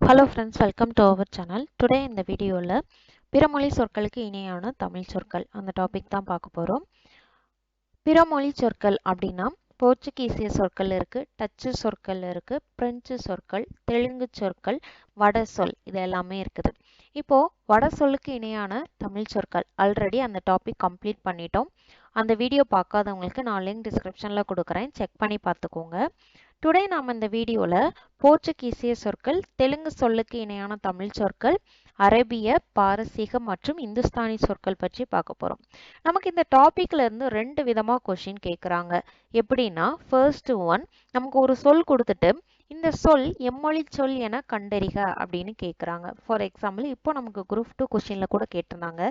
Hello friends, welcome to our channel. Today இந்த வீடியோல பிறமொழி சொற்களுக்கு இணையான தமிழ் சொற்கள் அந்த டாபிக் தான் பார்க்க போறோம். பிறமொழி சொற்கள் அப்படின்னா போர்ச்சுகீசிய சொற்கள் இருக்கு, டச்சு சொற்கள் இருக்கு, பிரெஞ்சு சொற்கள், தெலுங்கு சொற்கள், வட சொல் இது எல்லாமே இருக்குது. இப்போ வட சொல்லுக்கு இணையான தமிழ் சொற்கள் ஆல்ரெடி அந்த டாபிக் கம்ப்ளீட் பண்ணிட்டோம். அந்த வீடியோ பார்க்காதவங்களுக்கு நான் லிங்க் டிஸ்கிரிப்ஷன்ல கொடுக்குறேன், செக் பண்ணி பார்த்துக்கோங்க. டுடே நாம் இந்த வீடியோவில் போர்ச்சுகீசிய சொற்கள், தெலுங்கு சொல்லுக்கு இணையான தமிழ் சொற்கள், அரேபிய, பாரசீக மற்றும் இந்துஸ்தானி சொற்கள் பற்றி பார்க்க போகிறோம். நமக்கு இந்த டாபிக்ல இருந்து ரெண்டு விதமாக கொஷின் கேட்குறாங்க. எப்படின்னா ஃபர்ஸ்ட் ஒன், நமக்கு ஒரு சொல் கொடுத்துட்டு இந்த சொல் எம்மொழி சொல் என கண்டறிக அப்படின்னு கேட்குறாங்க. ஃபார் எக்ஸாம்பிள் இப்போ நமக்கு குரூப் 2 கொஸ்டின்ல கூட கேட்டிருந்தாங்க,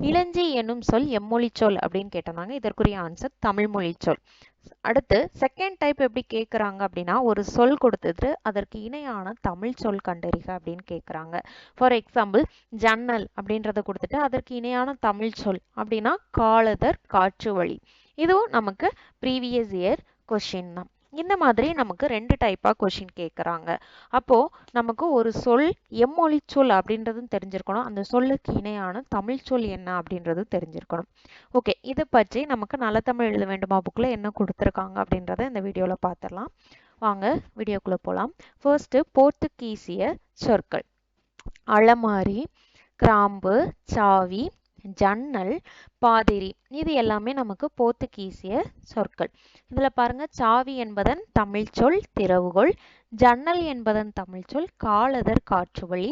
இளஞ்சி என்னும் சொல் எம்மொழி சொல் அப்படின்னு கேட்டிருந்தாங்க. இதற்குரிய ஆன்சர் தமிழ் மொழி சொல். அடுத்து செகண்ட் டைப் எப்படி கேட்குறாங்க அப்படின்னா, ஒரு சொல் கொடுத்துட்டு அதற்கு இணையான தமிழ் சொல் கண்டறிக அப்படின்னு கேட்குறாங்க. ஃபார் எக்ஸாம்பிள் ஜன்னல் அப்படின்றத கொடுத்துட்டு அதற்கு இணையான தமிழ் சொல் அப்படின்னா காலதர், காற்று வழி. இதுவும் நமக்கு ப்ரீவியஸ் இயர் கொஷின் தான். இந்த மாதிரி நமக்கு ரெண்டு டைப்பாக கொஷின் கேட்குறாங்க. அப்போது நமக்கு ஒரு சொல் எம்மொழி சொல் அப்படின்றதும் தெரிஞ்சிருக்கணும், அந்த சொல்லுக்கு இணையான தமிழ் சொல் என்ன அப்படின்றதும் தெரிஞ்சிருக்கணும். ஓகே, இதை பற்றி நமக்கு நல்ல தமிழ் எழுத வேண்டுமா புக்கில் என்ன கொடுத்துருக்காங்க அப்படின்றத இந்த வீடியோவில் பார்த்துடலாம். வாங்க வீடியோக்குள்ளே போகலாம். ஃபர்ஸ்ட்டு போர்த்துகீசிய சொற்கள். அலமாரி, கிராம்பு, சாவி, ஜன்னல், பாதிரி இது எல்லாமே நமக்கு போர்த்துகீசிய சொற்கள். இதில் பாருங்க, சாவி என்பதன் தமிழ் சொல் திறவுகோல், ஜன்னல் என்பதன் தமிழ் சொல் காலதர், காற்று வழி,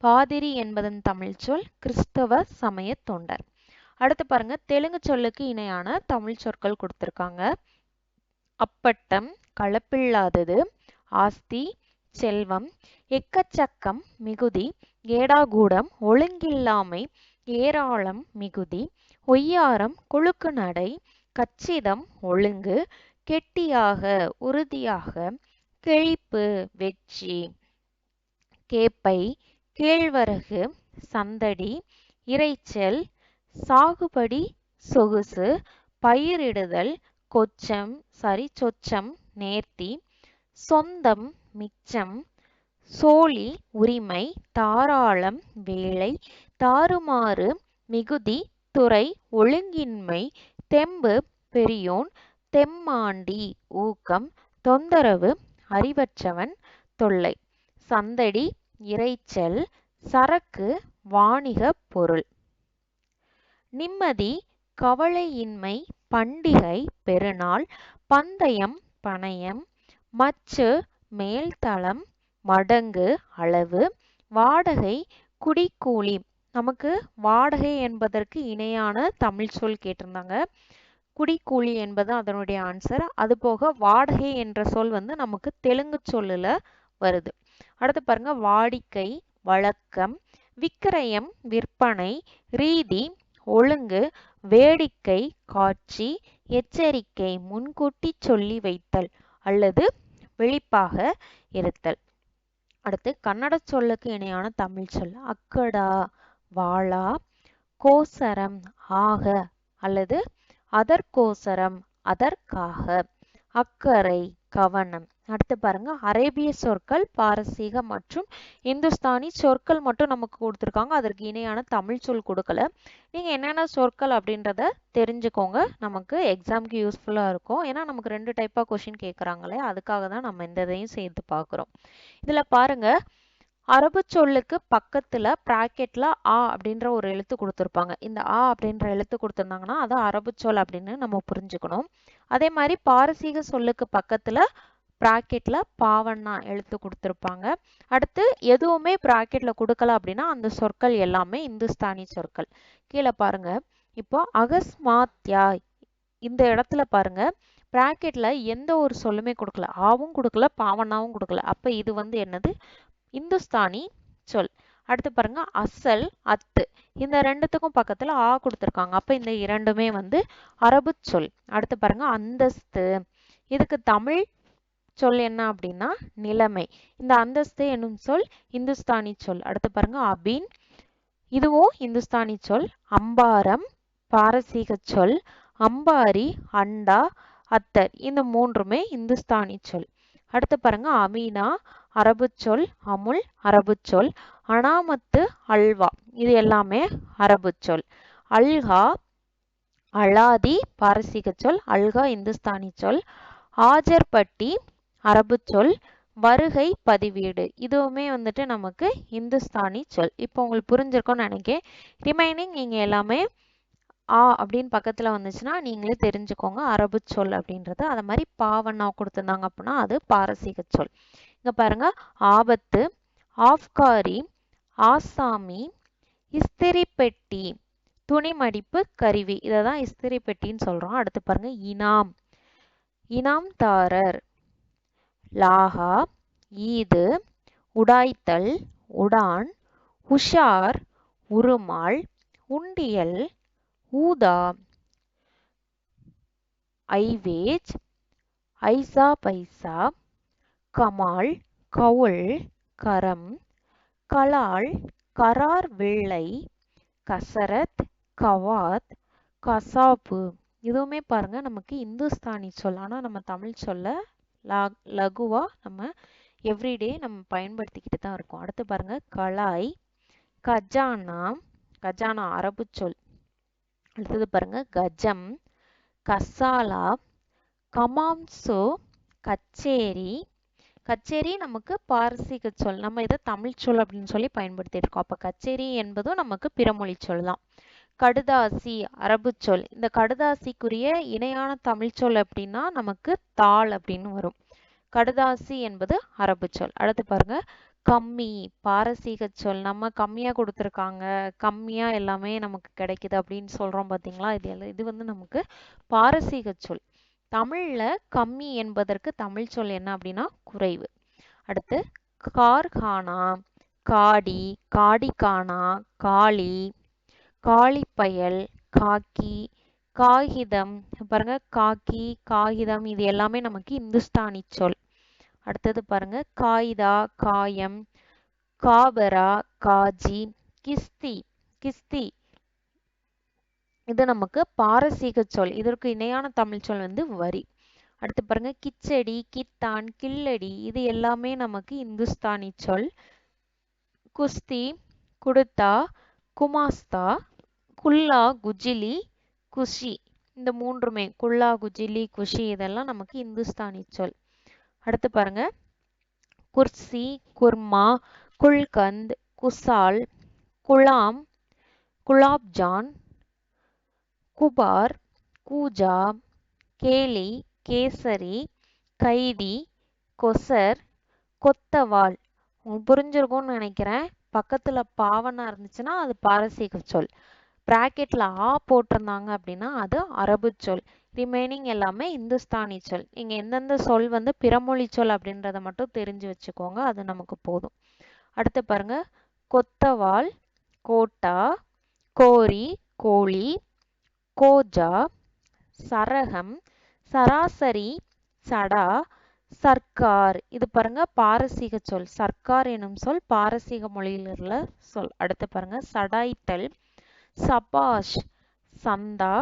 பாதிரி என்பதன் தமிழ் சொல் கிறிஸ்தவ சமய தொண்டர். அடுத்து பாருங்க, தெலுங்கு சொல்லுக்கு இணையான தமிழ் சொற்கள் கொடுத்திருக்காங்க. அப்பட்டம், கலப்பில்லாதது, ஆஸ்தி, செல்வம், எக்கச்சக்கம், மிகுதி, ஏடாகூடம், ஒழுங்கில்லாமை, ஏராளம், மிகுதி, ஒய்யாரம், குழுக்கு நடை, கச்சிதம், ஒழுங்கு, கெட்டியாக, உறுதியாக, கிழிப்பு, வெற்றி, கேப்பை, கேழ்வரகு, சந்தடி, இரைச்சல், சாகுபடி, சொகுசு, பயிரிடுதல், சொச்சம், நேர்த்தி, சொந்தம், மிச்சம், சோழி, உரிமை, தாராளம், வேலை, தாறுமாறு, மிகுதி, துறை, ஒழுங்கின்மை, தெம்பு, பெரியோன், தெம்மாண்டி, ஊக்கம், தொந்தரவு, அறிவற்றவன், தொல்லை, சந்தடி, இரைச்சல், சரக்கு, வாணிக பொருள். நிம்மதி, கவலையின்மை, பண்டிகை, பெருநாள், பந்தயம், பணயம், மச்சு, மேல்தளம், மடங்கு, அளவு, வாடகை, குடிக்கூலி. நமக்கு வாடகை என்பதற்கு இணையான தமிழ் சொல் கேட்டிருந்தாங்க, குடிக்கூலி என்பது அதனுடைய ஆன்சர். அது போக வாடகை என்ற சொல் வந்து நமக்கு தெலுங்கு சொல்லுல வருது. அடுத்து பாருங்க, வாடிக்கை, வழக்கம், விக்கிரயம், விற்பனை, ரீதி, ஒழுங்கு, வேடிக்கை, காட்சி, எச்சரிக்கை, முன்கூட்டி சொல்லி வைத்தல் அல்லது விழிப்பாக இருத்தல். அடுத்து கன்னட சொல்லுக்கு இணையான தமிழ் சொல் அக்கடா, வாளா, கோசரம், ஆக அல்லது அதற்கோசரம், அதற்காக, அக்கறை, கவனம். அடுத்து பாருங்க, அரேபிய சொற்கள், பாரசீக மற்றும் இந்துஸ்தானி சொற்கள் மட்டும் நமக்கு கொடுத்துருக்காங்க, அதற்கு இணையான தமிழ் சொல் கொடுக்கல. நீங்க என்னென்ன சொற்கள் அப்படின்றத தெரிஞ்சுக்கோங்க, நமக்கு எக்ஸாம்க்கு யூஸ்ஃபுல்லா இருக்கும். ஏன்னா நமக்கு ரெண்டு டைப்பா கொஸ்டின் கேட்குறாங்களே, அதுக்காக தான் நம்ம இந்த இதையும் சேர்த்து பார்க்குறோம். இதுல பாருங்க, அரபு சொல்லுக்கு பக்கத்துல பிராக்கெட்ல ஆ அப்படின்ற ஒரு எழுத்து கொடுத்துருப்பாங்க. இந்த ஆ அப்படின்ற எழுத்து கொடுத்துருந்தாங்கன்னா அது அரபு சொல் அப்படின்னு நம்ம புரிஞ்சுக்கணும். அதே மாதிரி பாரசீக சொல்லுக்கு பக்கத்துல பிராக்கெட்ல பாவண்ணா எழுத்து கொடுத்துருப்பாங்க. அடுத்து எதுவுமே பிராக்கெட்ல கொடுக்கல அப்படின்னா அந்த சொற்கள் எல்லாமே இந்துஸ்தானி சொற்கள். கீழே பாருங்க, இப்போ அகஸ்மாத்யா இந்த இடத்துல பாருங்க, பிராக்கெட்ல எந்த ஒரு சொல்லுமே கொடுக்கல, ஆவும் கொடுக்கல, பாவண்ணாவும் கொடுக்கல. அப்ப இது வந்து என்னது, இந்துஸ்தானி சொல். அடுத்து பாருங்க, அசல், அத்து இந்த ரெண்டுத்துக்கும் பக்கத்துல ஆ கொடுத்துருக்காங்க, அப்ப இந்த இரண்டுமே வந்து அரபு சொல். அடுத்து பாருங்க, அந்தஸ்து, இதுக்கு தமிழ் சொல் என்ன அப்படின்னா நிலைமை. இந்த அந்தஸ்து என்னும் சொல் இந்துஸ்தானி சொல். அடுத்து பாருங்க, அபின் இதுவும் இந்துஸ்தானி சொல். அம்பாரம் பாரசீக சொல். அம்பாரி, அண்டா, அத்தர் இந்த மூன்றுமே இந்துஸ்தானி சொல். அடுத்து பாருங்க, அமீனா, அரபு சொல். அமுல் அரபு சொல். அனாமத்து அல்வா இது எல்லாமே அரபு சொல். அல்கா அலாதி பாரசீக சொல். அல்கா இந்துஸ்தானி சொல். ஆஜர்பட்டி அரபு சொல். வருகை பதிவேடு இதுவுமே வந்துட்டு நமக்கு இந்துஸ்தானி சொல். இப்போ உங்களுக்கு புரிஞ்சிருக்கும்னு நினைக்கிறேன். ரிமைனிங் நீங்க எல்லாமே அப்படின்னு பக்கத்துல வந்துச்சுன்னா நீங்களே தெரிஞ்சுக்கோங்க அரபு சொல் அப்படின்றது. அத மாதிரி பாவண்ணா கொடுத்திருந்தாங்க அப்படின்னா அது பாரசீக சொல். இங்க பாருங்க, ஆபத்து, ஆப்காரி, ஆசாமி, இஸ்திரி பெட்டி, துணி மடிப்பு கருவி இததான் இஸ்திரி பெட்டின்னு சொல்றோம். அடுத்து பாருங்க, இனாம், இனாம்தாரர், லாகா, ஈது, உடாய்த்தல், உடான், உஷார், உருமால், உண்டியல், ஊதா, ஐவேஜ், ஐசா பைசா, கமால், கவுல், கரம், கலால், கரார் வெள்ளை, கசரத், கவாத், கசாப்பு இதுவுமே பாருங்க நமக்கு இந்துஸ்தானி சொல். ஆனா நம்ம தமிழ் சொல்ல லகுவா நம்ம எவ்ரிடே நம்ம பயன்படுத்திக்கிட்டு தான் இருக்கோம். அடுத்து பாருங்க, கலாய், கஜானா, கஜானா அரபு சொல். அடுத்தது பாருங்க, கஜம், கசாலா, கமாம்சோ, கச்சேரி, கச்சேரி நமக்கு பாரசீக சொல். நம்ம இதை தமிழ் சொல் அப்படின்னு சொல்லி பயன்படுத்தி இருக்கோம். அப்ப கச்சேரி என்பதும் நமக்கு பிறமொழி சொல் தான். கடுதாசி அரபு சொல். இந்த கடுதாசிக்குரிய இணையான தமிழ் சொல் அப்படின்னா நமக்கு தாள் அப்படின்னு வரும். கடுதாசி என்பது அரபு சொல். அடுத்து பாருங்க, கம்மி பாரசீக சொல். நம்ம கம்மியா கொடுத்துருக்காங்க, கம்மியா எல்லாமே நமக்கு கிடைக்குது அப்படின்னு சொல்றோம் பாத்தீங்களா, இது வந்து நமக்கு பாரசீக சொல். தமிழ்ல கம்மி என்பதற்கு தமிழ் சொல் என்ன அப்படின்னா குறைவு. அடுத்து கார்கானா, காடி, காடிக்கானா, காளி, காளிப்பயல், காக்கி, காகிதம் பாருங்க, காக்கி, காகிதம் இது எல்லாமே நமக்கு இந்துஸ்தானி சொல். அடுத்தது பாருங்க, காயிதா, காயம், காபரா, காஜி, கிஸ்தி, கிஸ்தி இது நமக்கு பாரசீக சொல். இதற்கு இணையான தமிழ் சொல் வந்து வரி. அடுத்து பாருங்க, கிச்சடி, கித்தான், கில்லடி இது எல்லாமே நமக்கு இந்துஸ்தானி சொல். குஸ்தி, குடுத்தா, குமாஸ்தா, குல்லா, குஜிலி, குஷி இந்த மூன்றுமே குல்லா, குஜிலி, குஷி இதெல்லாம் நமக்கு இந்துஸ்தானி சொல். அடுத்து பாருங்க, குர்சி, குர்மா, குல்கந்த், குசால், குலாம், குலாப்ஜான், குபார், கூஜா, கேலி, கேசரி, கைதி, கொசர், கொத்தவால் புரிஞ்சிருக்கும்னு நினைக்கிறேன். பக்கத்துல பாவனா இருந்துச்சுன்னா அது பாரசீக சொல். பிராக்கெட்ல போட்டிருந்தாங்க அப்படின்னா அது அரபு சொல். ரிமைனிங் எல்லாமே இந்துஸ்தானி சொல். இங்க எந்தெந்த சொல் வந்து பிறமொழி சொல் அப்படின்றத மட்டும் தெரிஞ்சு வச்சுக்கோங்க, அது நமக்கு போதும். அடுத்து பாருங்க, கொத்தவால், கோட்டா, கோரி, கோழி, கோஜா, சரகம், சராசரி, சடா, சர்க்கார் இது பாருங்க பாரசீக சொல். சர்க்கார் எனும் சொல் பாரசீக மொழியில் உள்ள சொல். அடுத்து பாருங்க, சடாய்த்தல், சபாஷ், சந்தா,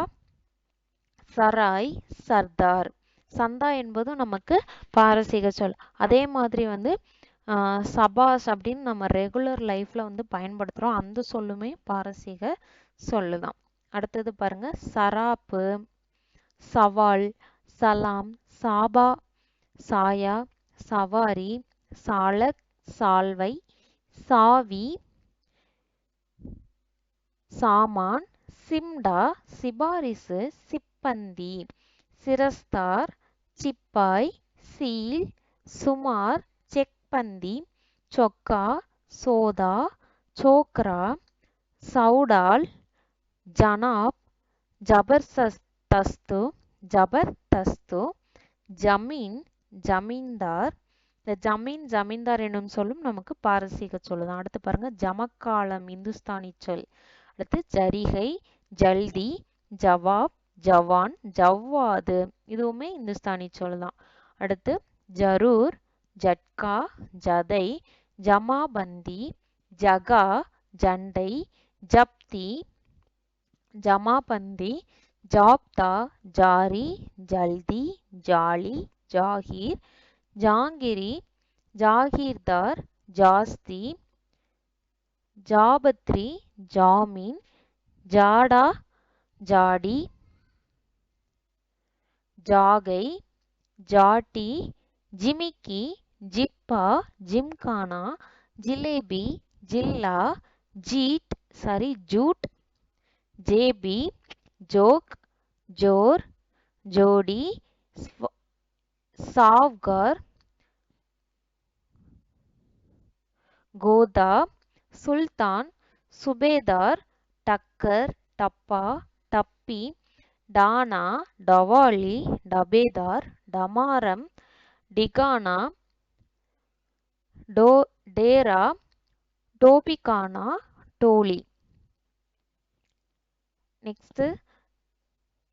சராய், சர்தார். சந்தா என்பதும் நமக்கு பாரசீக சொல். அதே மாதிரி வந்து சபாஷ் அப்படின்னு நம்ம ரெகுலர் லைஃப்ல வந்து பயன்படுத்துறோம். அந்த சொல்லுமே பாரசீக சொல்லுதான். அடுத்தது பாருங்க, சராப்பு, சவால், சலாம், சாபா, சாயா, சவாரி, சாலக், சால்வை, சாவி, சாமான், சிம்டா, சிபாரிசு, சிப்பந்தி, சிரஸ்தார், சிப்பாய், சீல், சுமார், செக்பந்தி, சொக்கா, சோதா, சோக்ரா, சவுடால், ஜனாப், ஜபர்தஸ்து, ஜபர்தஸ்து, ஜமீன், ஜமீன்தார். இந்த ஜமீன், ஜமீன்தார் என்னும் சொல்லும் நமக்கு பாரசீக சொல்லுதான். அடுத்து பாருங்க, ஜமக்காலம் இந்துஸ்தானி சொல். அடுத்து ஜரிகை, ஜல்தி, ஜவாப், ஜவான், ஜவ்வாது இதுவுமே இந்துஸ்தானி சொல்லுதான். அடுத்து ஜரூர், ஜட்கா, ஜதை, ஜமாபந்தி, ஜகா, ஜண்டை, ஜப்தி, ஜமாபந்தி, ஜாப்தா, ஜாரி, ஜல்தி, ஜாலி, ஜாகீர், ஜாங்கிரி, ஜாகீர்தார் ஜாஸ்தி, ஜாபத்ரி ஜாமீன், ஜாடா ஜாடி, ஜாகை ஜாட்டி, ஜிமிக்கி ஜிப்பா, ஜிம்கானா, ஜிலேபி ஜில்லா, ஜீட் ஜூட், ஜேபி ஜோக், ஜோர் ஜோடி, சாவ்கார் கோதா, சுல்தான் சுபேதார், டக்கர் டப்பா, டப்பி, டானா டவாலி, டபேதார், டமாரம், டிகானா, டேரா, டோபிகானா, டோலி. நெக்ஸ்ட்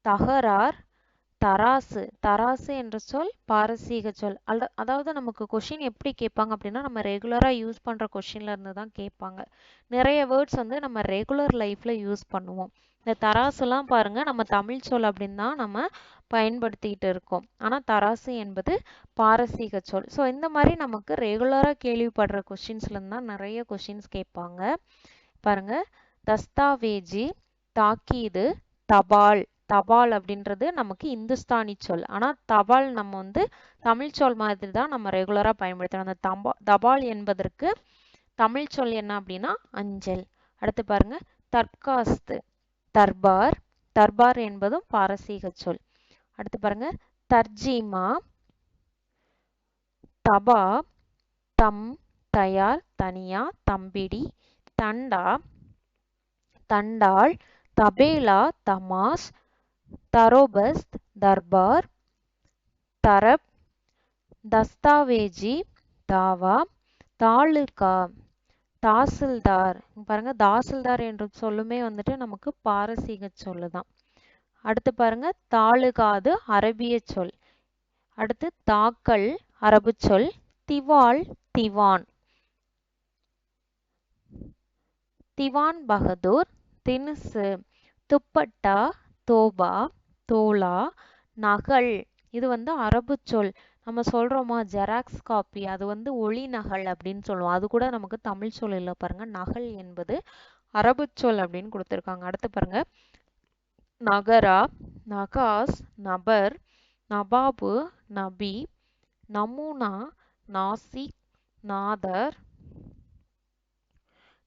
தகரார், தராசு. தராசு என்ற சொல் பாரசீக சொல். அதாவது நமக்கு கொஷின் எப்படி கேட்பாங்க அப்படின்னா நம்ம ரெகுலரா யூஸ் பண்ற கொஷின்ல இருந்து தான் கேட்பாங்க. நிறைய வேர்ட்ஸ் வந்து நம்ம ரெகுலர் லைஃப்ல யூஸ் பண்ணுவோம். இந்த தராசுலாம் பாருங்க நம்ம தமிழ் சொல் அப்படின்னு தான் நம்ம பயன்படுத்திக்கிட்டு இருக்கோம். ஆனா தராசு என்பது பாரசீக சொல். ஸோ இந்த மாதிரி நமக்கு ரெகுலரா கேள்விப்படுற கொஷின்ஸ்ல இருந்து தான் நிறைய கொஷின்ஸ் கேட்பாங்க. பாருங்க, தஸ்தாவேஜி, தாக்கீது, தபால். தபால் அப்படின்றது நமக்கு இந்துஸ்தானி சொல். ஆனா தபால் நம்ம வந்து தமிழ் சொல் மாதிரி தான் நம்ம ரெகுலரா பயன்படுத்துறோம். அந்த தபால் என்பதற்கு தமிழ் சொல் என்ன அப்படின்னா அஞ்சல். அடுத்து பாருங்க, தர்காஸ்து, தர்பார். தர்பார் என்பதும் பாரசீக சொல். அடுத்து பாருங்க, தர்ஜீமா, தபா, தம், தயார், தனியா, தம்பிடி, தண்டா, தண்டாள், தபேலா, தமாஸ், தரோபஸ்த், தர்பார், தரப், தஸ்தாவேஜி, தாவா, தாலுகா, தாசில்தார். பாருங்க, தாசில்தார் என்ற சொல்லுமே வந்துட்டு நமக்கு பாரசீக சொல்லுதான். அடுத்து பாருங்க, தாலுகாது அரபிய சொல். அடுத்து தாக்கல் அரபு சொல். திவால், திவான். திவான் பகதூர், தினுசு. துப்பட்டா, தோபா, தோலா, நகல். இது வந்து அரபு சொல். நம்ம சொல்றோமா ஜெராக்ஸ் காப்பி, அது வந்து ஒளி நகல் அப்படின்னு சொல்லுவோம். அது கூட நமக்கு தமிழ் சொல் இல்லை. பாருங்க, நகல் என்பது அரபு சொல் அப்படின்னு கொடுத்துருக்காங்க. அடுத்து பாருங்க, நகரா, நகாஸ், நபர், நபாபு, நபி, நமூனா, நாசிக், நாதர்,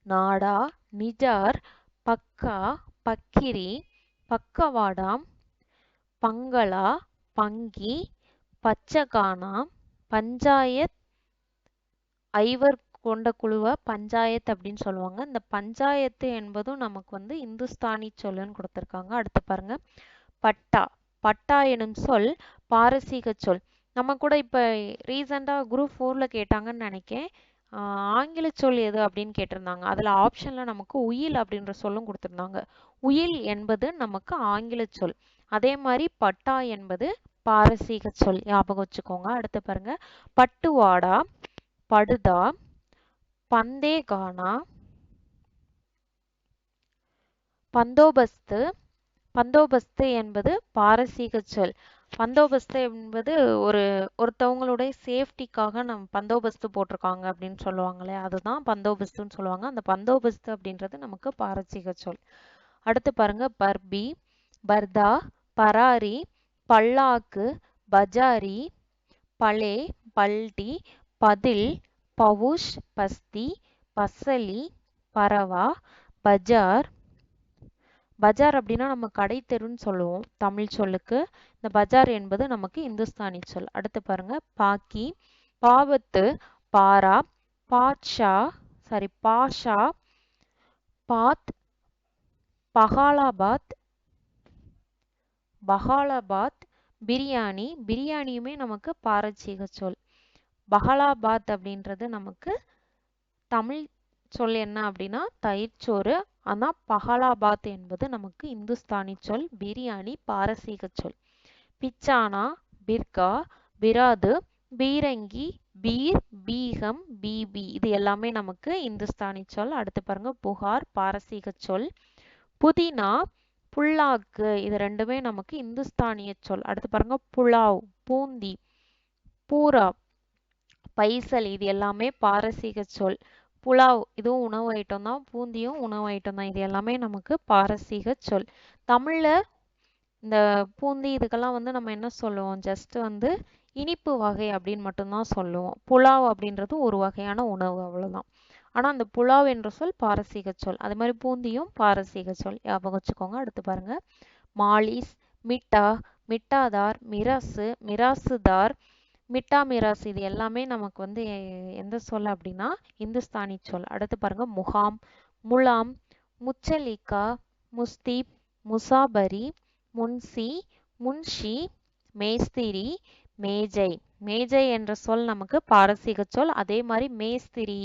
நாடா, நிஜார், பக்கா, பக்கிரி, பக்கவாடாம், பங்களா, பங்கி, பச்சகானா, பஞ்சாயத். ஐவர் கொண்ட குழுவை பஞ்சாயத்து அப்படின்னு சொல்லுவாங்க. இந்த பஞ்சாயத்து என்பதும் நமக்கு வந்து இந்துஸ்தானி சொல்லுன்னு கொடுத்துருக்காங்க. அடுத்து பாருங்க, பட்டா. பட்டா எனும் சொல் பாரசீக சொல். நம்ம கூட இப்ப ரீசெண்டா குரூப் 4ல கேட்டாங்கன்னு நினைக்கேன். ஆங்கில சொல் எது அப்படின்னு கேட்டிருந்தாங்க. அதுல ஆப்ஷன்ல நமக்கு உயில் அப்படின்ற சொல்லும் கொடுத்திருந்தாங்க. உயில் என்பது நமக்கு ஆங்கில சொல். அதே மாதிரி பட்டா என்பது பாரசீக சொல். ஞாபகம் வச்சுக்கோங்க. அடுத்து பாருங்க, பட்டுவாடா, படுதா, பந்தேகானா, பந்தோபஸ்து. பந்தோபஸ்து என்பது பாரசீக சொல். பந்தோபஸ்து என்பது ஒருத்தவங்களுடைய சேஃப்டிக்காக நம்ம பந்தோபஸ்து போட்டிருக்காங்க அப்படின்னு சொல்லுவாங்களே, அதுதான் பந்தோபஸ்துன்னு சொல்லுவாங்க. அந்த பந்தோபஸ்து அப்படின்றது நமக்கு பாரசீக சொல். அடுத்து பாருங்க, பர்பி, பர்தா, பராரி, பல்லாக்கு, பஜாரி, பலே, பல்டி, பதில், பவுஷ், பஸ்தி, பசலி, பரவா, பஜார். பஜார் அப்படின்னா நம்ம கடை தெருன்னு சொல்லுவோம் தமிழ் சொல்லுக்கு. இந்த பஜார் என்பது நமக்கு இந்துஸ்தானி சொல். அடுத்து பாருங்க, பாக்கி, பாவத்து, பாரா, பாட்ஷா, பாஷா, பாத், பகாலாபாத், பகாலாபாத், பிரியாணி. பிரியாணியுமே நமக்கு பாரசீக சொல். பகாலாபாத் அப்படின்றது நமக்கு தமிழ் சொல் என்ன அப்படின்னா தயிர்ச்சோறு. ஆனா பகாலாபாத் என்பது நமக்கு இந்துஸ்தானி சொல். பிரியாணி பாரசீக சொல். பிச்சானா, பிர்கா, பிராது, பீரங்கி, பீர், பீகம், பிபி. இது எல்லாமே நமக்கு இந்துஸ்தானி சொல். அடுத்து பாருங்க, புகார் பாரசீக சொல். புதினா, புல்லாக்கு. இது ரெண்டுமே நமக்கு இந்துஸ்தானிய சொல். அடுத்து பாருங்க, புலாவ், பூந்தி, பூரா, பைசல் இது எல்லாமே பாரசீக சொல். புலாவ் இதுவும் உணவு ஐட்டம் தான், பூந்தியும் உணவு ஐட்டம் தான். இது எல்லாமே நமக்கு பாரசீக சொல். தமிழ்ல இந்த பூந்தி இதுக்கெல்லாம் வந்து நம்ம என்ன சொல்லுவோம், ஜஸ்ட் வந்து இனிப்பு வகை அப்படின்னு மட்டும்தான் சொல்லுவோம். புலாவ் அப்படின்றது ஒரு வகையான உணவு, அவ்வளவுதான். ஆனா அந்த புலாவ் என்ற சொல் பாரசீக சொல். அதே மாதிரி பூந்தியும் பாரசீக சொல், ஞாபகம் வச்சுக்கோங்க. அடுத்து பாருங்க, மாலிஸ், மிட்டா, மிட்டாதார், மிராசு, மிராசுதார், மிட்டா மிராசு இது எல்லாமே நமக்கு வந்து எந்த சொல் அப்படின்னா இந்துஸ்தானி சொல். அடுத்து பாருங்க, முகாம், முலாம், முச்சலிகா, முஸ்தீப், முசாபரி, முன்சி, முன்ஷி, மேஸ்திரி, மேஜை. மேஜை என்ற சொல் நமக்கு பாரசீக சொல். அதே மாதிரி மேஸ்திரி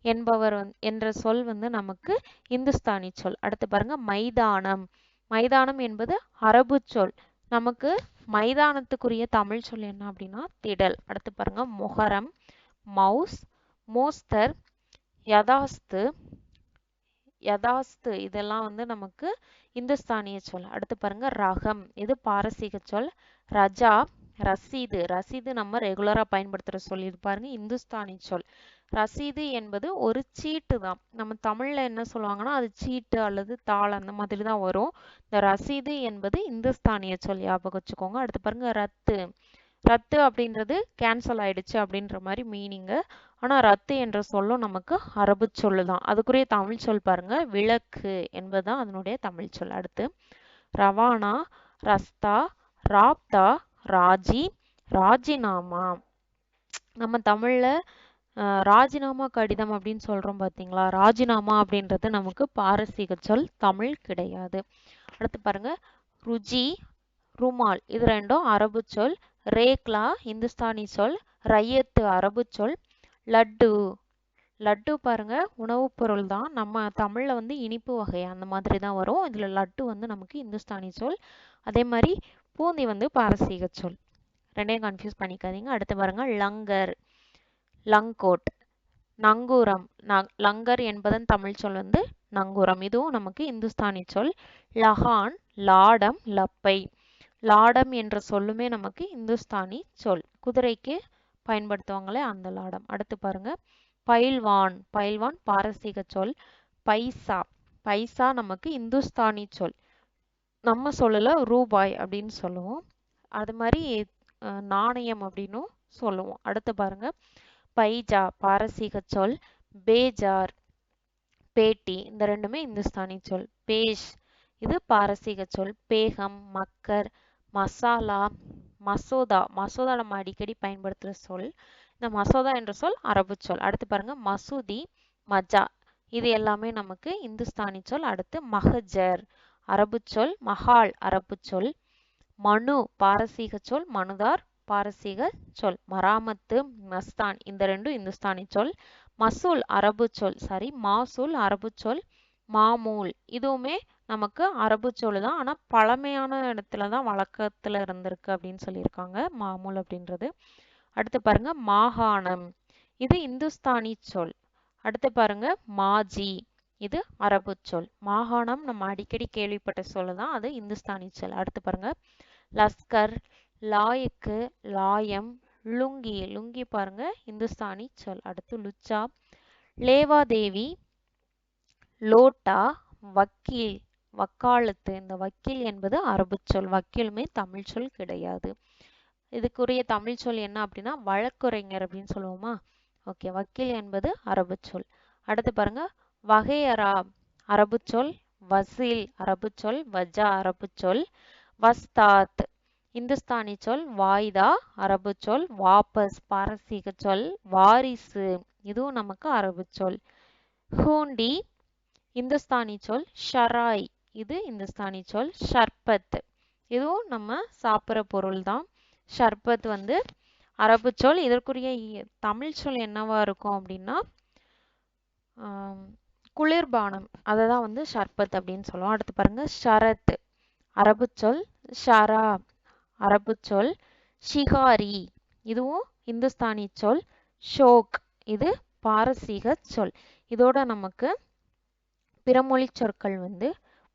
என்பவர் என்ற சொல் வந்து நமக்கு இந்துஸ்தானி சொல். அடுத்து பாருங்க, மைதானம். மைதானம் என்பது அரபு சொல். நமக்கு மைதானத்துக்குரிய தமிழ் சொல் என்ன அப்படின்னா திடல். அடுத்து பாருங்க, மொஹரம், மவுஸ், மோஸ்தர், யதாஸ்து, யதாஸ்து இதெல்லாம் வந்து நமக்கு இந்துஸ்தானிய சொல். அடுத்து பாருங்க, ரகம் இது பாரசீக சொல். ரஜா, ரசீது. ரசீது நம்ம ரெகுலரா பயன்படுத்துற சொல். இது பாருங்க இந்துஸ்தானி சொல். ரசீது என்பது ஒரு சீட்டு தான். நம்ம தமிழ்ல என்ன சொல்லுவாங்கன்னா அது சீட்டு அல்லது தாள் அந்த மாதிரி தான் வரும். இந்த ரசீது என்பது இந்துஸ்தானிய சொல், ஞாபகம் வச்சுக்கோங்க. அடுத்து பாருங்க, ரத்து. ரத்து அப்படின்றது கேன்சல் ஆயிடுச்சு அப்படின்ற மாதிரி மீனிங்கு. ஆனா ரத்து என்ற சொல்லும் நமக்கு அரபு சொல்லு தான். அதுக்குரிய தமிழ் சொல் பாருங்க, விளக்கு என்பதுதான் அதனுடைய தமிழ் சொல். அடுத்து ரவானா, ரஸ்தா, ராப்தா, ராஜி, ராஜினாமா. நம்ம தமிழ்ல ராஜினாமா கடிதம் அப்படின்னு சொல்றோம் பாத்தீங்களா, ராஜினாமா அப்படின்றது நமக்கு பாரசீக சொல், தமிழ் கிடையாது. அடுத்து பாருங்க, ருஜி, ருமால் இது ரெண்டும் அரபு சொல். ரேக்லா இந்துஸ்தானி சொல். ரையத்து அரபு சொல். லட்டு, லட்டு பாருங்க உணவுப் பொருள் தான். நம்ம தமிழ்ல வந்து இனிப்பு வகை அந்த மாதிரி தான் வரும். இதுல லட்டு வந்து நமக்கு இந்துஸ்தானி சொல். அதே மாதிரி பூந்தி வந்து பாரசீக சொல். ரெண்டையும் கன்ஃபியூஸ் பண்ணிக்காதீங்க. அடுத்து பாருங்க, லங்கர், லங்கோட், நங்கூரம். லங்கர் என்பதன் தமிழ் சொல் வந்து நங்கூரம். இதுவும் நமக்கு இந்துஸ்தானி சொல். லஹான், லாடம், லப்பை. லாடம் என்ற சொல்லுமே நமக்கு இந்துஸ்தானி சொல். குதிரைக்கு பயன்படுத்துவாங்களே அந்த லாடம். அடுத்து பாருங்க, பைல்வான். பைல்வான் பாரசீக சொல். பைசா, பைசா நமக்கு இந்துஸ்தானி சொல். நம்ம சொல்லல ரூபாய் அப்படின்னு சொல்லுவோம். அது மாதிரி நாணயம் அப்படின்னும் சொல்லுவோம். அடுத்து பாருங்க, பைஜா பாரசீக சொல். பேஜார், பேட்டி இந்த ரெண்டுமே இந்துஸ்தானி சொல். பேஷ் இது பாரசீக சொல். பேகம், மக்கர், மசாலா, மசோதா. மசோதா நம்ம அடிக்கடி பயன்படுத்துற சொல். இந்த மசோதா என்ற சொல் அரபு சொல். அடுத்து பாருங்க, மசூதி, மஜா இது எல்லாமே நமக்கு இந்துஸ்தானி சொல். அடுத்து மஹஜர் அரபு சொல். மஹால் அரபு சொல். மனு பாரசீக சொல். மனுதார் பாரசீக சொல். மராமத்து, மஸ்தான் இந்த ரெண்டும் இந்துஸ்தானி சொல். மசூல் அரபு சொல். மாசூல் அரபு சொல். மாமூல் இதுவுமே நமக்கு அரபு சொல் தான். ஆனா பழமையான இடத்துல தான் வழக்கத்துல இருந்திருக்கு அப்படின்னு சொல்லியிருக்காங்க மாமூல் அப்படின்றது. அடுத்து பாருங்க, மாகாணம் இது இந்துஸ்தானி சொல். அடுத்து பாருங்க, மாஜி இது அரபு சொல். மாகாணம் நம்ம அடிக்கடி கேள்விப்பட்ட சொல்லு தான், அது இந்துஸ்தானி சொல். அடுத்து பாருங்க, லஸ்கர், லாயக்கு, லாயம், லுங்கி. லுங்கி பாருங்க இந்துஸ்தானி சொல். அடுத்து லுச்சா, லேவாதேவி, லோட்டா, வக்கீல், வக்காலத்து. இந்த வக்கீல் என்பது அரபு சொல். வக்கீலுமே தமிழ் சொல் கிடையாது. இதுக்குரிய தமிழ் சொல் என்ன அப்படின்னா வழக்குரைஞர் அப்படின்னு சொல்லுவோமா. ஓகே, வக்கீல் என்பது அரபு சொல். அடுத்து பாருங்க, வகையரா அரபு சொல். வசீல் அரபு சொல். வஜா அரபு சொல். வஸ்தாத் இந்துஸ்தானி சொல். வாய்தா அரபு சொல். வாபஸ் பாரசீக சொல். வாரிசு இதுவும் நமக்கு அரபு சொல். ஹூண்டி இந்துஸ்தானி சொல். ஷராய் இது இந்துஸ்தானி சொல். ஷர்பத் இதுவும் நம்ம சாப்பிட்ற பொருள் தான். ஷர்பத் வந்து அரபு சொல். இதற்குரிய தமிழ் சொல் என்னவா இருக்கும் அப்படின்னா குளிர்பானம், அதை தான் வந்து ஷர்பத் அப்படின்னு சொல்லுவோம். அடுத்து பாருங்க, ஷரத் அரபு சொல். ஷரா அரபு சொல். ஷிகாரி இதுவும் இந்துஸ்தானி சொல். ஷோக் இது பாரசீக சொல். இதோட நமக்கு பிறமொழி சொற்கள் வந்து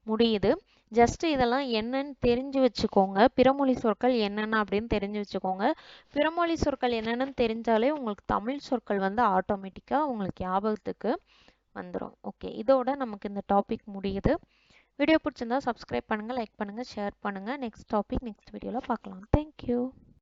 முடியுது. ஜஸ்ட் இதெல்லாம் என்னன்னு தெரிஞ்சு வச்சுக்கோங்க. பிறமொழி சொற்கள் என்னென்ன அப்படின்னு தெரிஞ்சு வச்சுக்கோங்க. பிறமொழி சொற்கள் என்னென்னு தெரிஞ்சாலே உங்களுக்கு தமிழ் சொற்கள் வந்து ஆட்டோமேட்டிக்காக உங்களுக்கு ஞாபகத்துக்கு வந்துடும். ஓகே, இதோட நமக்கு இந்த டாபிக் முடியுது. வீடியோ பிடிச்சிருந்தா சப்ஸ்கிரைப் பண்ணுங்கள், லைக் பண்ணுங்கள், ஷேர் பண்ணுங்கள். நெக்ஸ்ட் டாபிக் நெக்ஸ்ட் வீடியோவில் பார்க்கலாம். தேங்க்யூ.